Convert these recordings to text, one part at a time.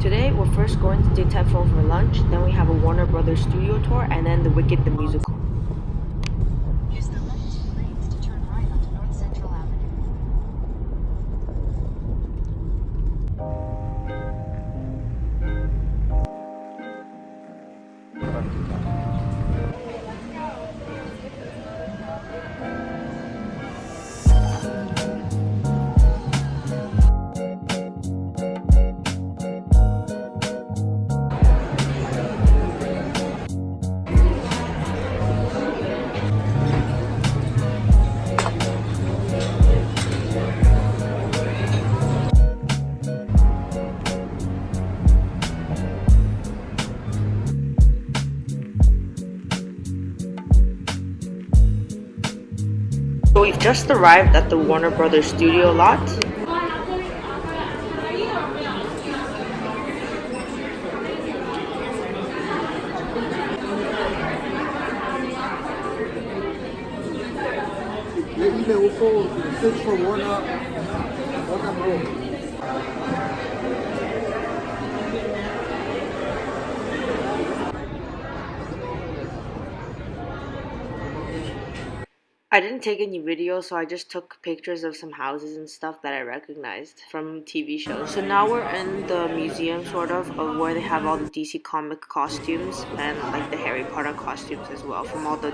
Today, we're first going to Din Tai Fung for lunch, then we have a Warner Brothers studio tour, and then The Wicked the musical. Use the left two lanes to turn right onto North Central Avenue. So we've just arrived at the Warner Brothers studio lot. Il est au fond, c'est for Warner Bros. I didn't take any videos, so I just took pictures of some houses and stuff that I recognized from TV shows. So now we're in the museum, sort of where they have all the DC comic costumes and like the Harry Potter costumes as well from all the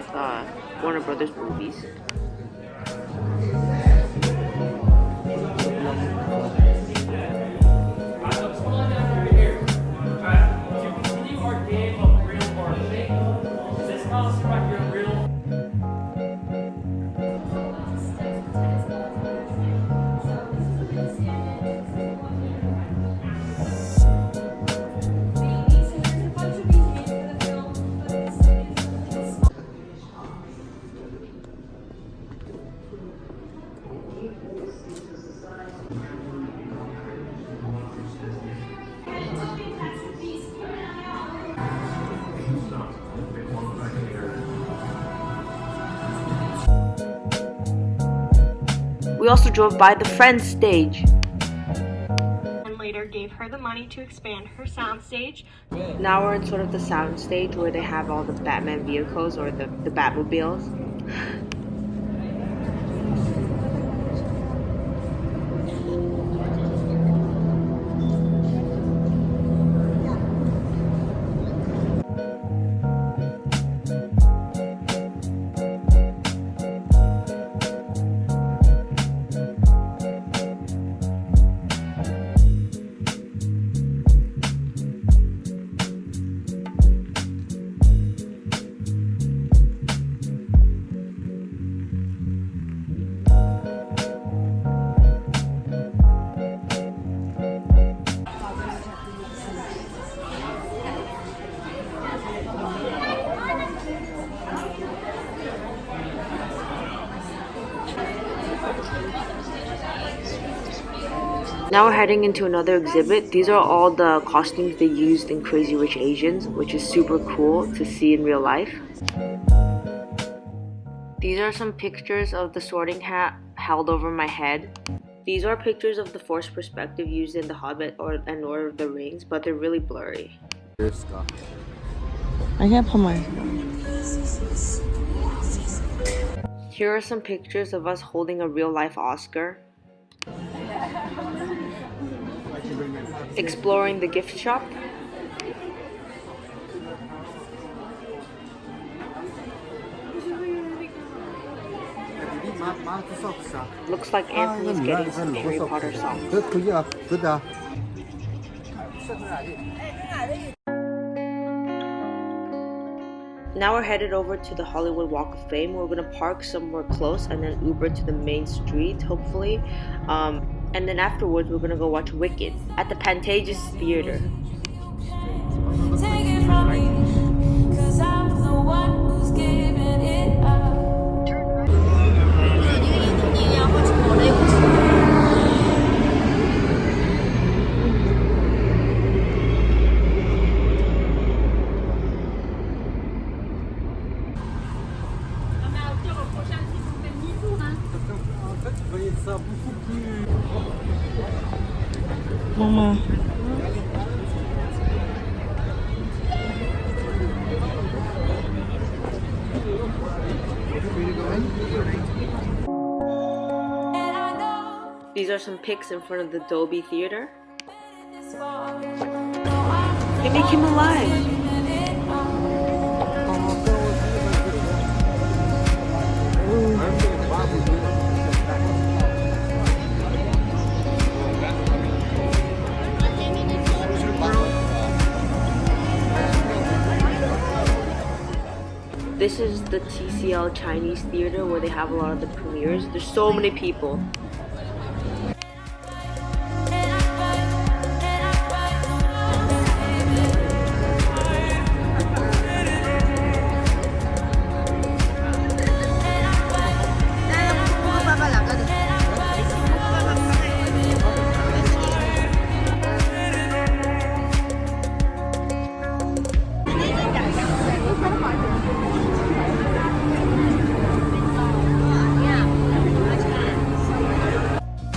Warner Brothers movies. We also drove by the Friends stage. And later gave her the money to expand her soundstage. Now we're in sort of the sound stage where they have all the Batman vehicles or the Batmobiles. Now we're heading into another exhibit. These are all the costumes they used in Crazy Rich Asians, which is super cool to see in real life. These are some pictures of the sorting hat held over my head. These are pictures of the forced perspective used in The Hobbit and Lord of the Rings, but they're really blurry. Here are some pictures of us holding a real-life Oscar. Exploring the gift shop. Looks like Anthony's getting some Harry Potter songs. Now we're headed over to the Hollywood Walk of Fame. We're gonna park somewhere close and then Uber to the main street, hopefully. And then afterwards, we're gonna go watch Wicked at the Pantages Theater. Take it from me, 'cause I'm the one who's giving it up. Maman. These are some pics in front of the Dolby Theater. They make him alive. This is the TCL Chinese Theater where they have a lot of the premieres. There's so many people.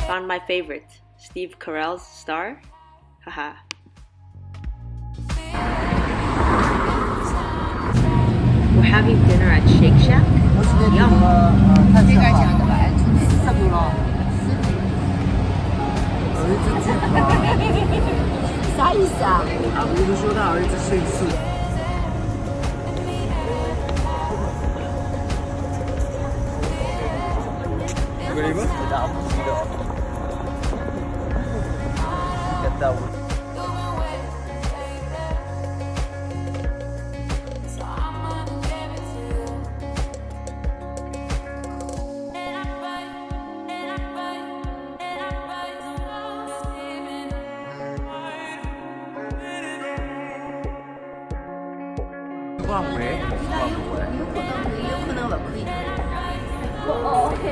Found my favorite, Steve Carell's Star. Haha. We're having dinner at Shake Shack. Yum. 啥意思啊？啊，不是说他儿子睡次。换回，有可能我可以。哦，OK。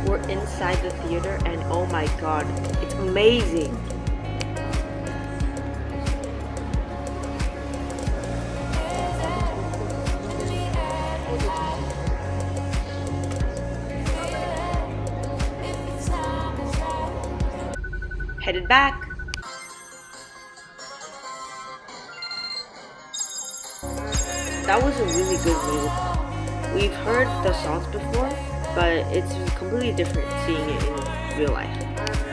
We're inside the theater and oh my god, it's amazing. Headed back. That was a really good musical. We've heard the songs before, but it's completely different seeing it in real life.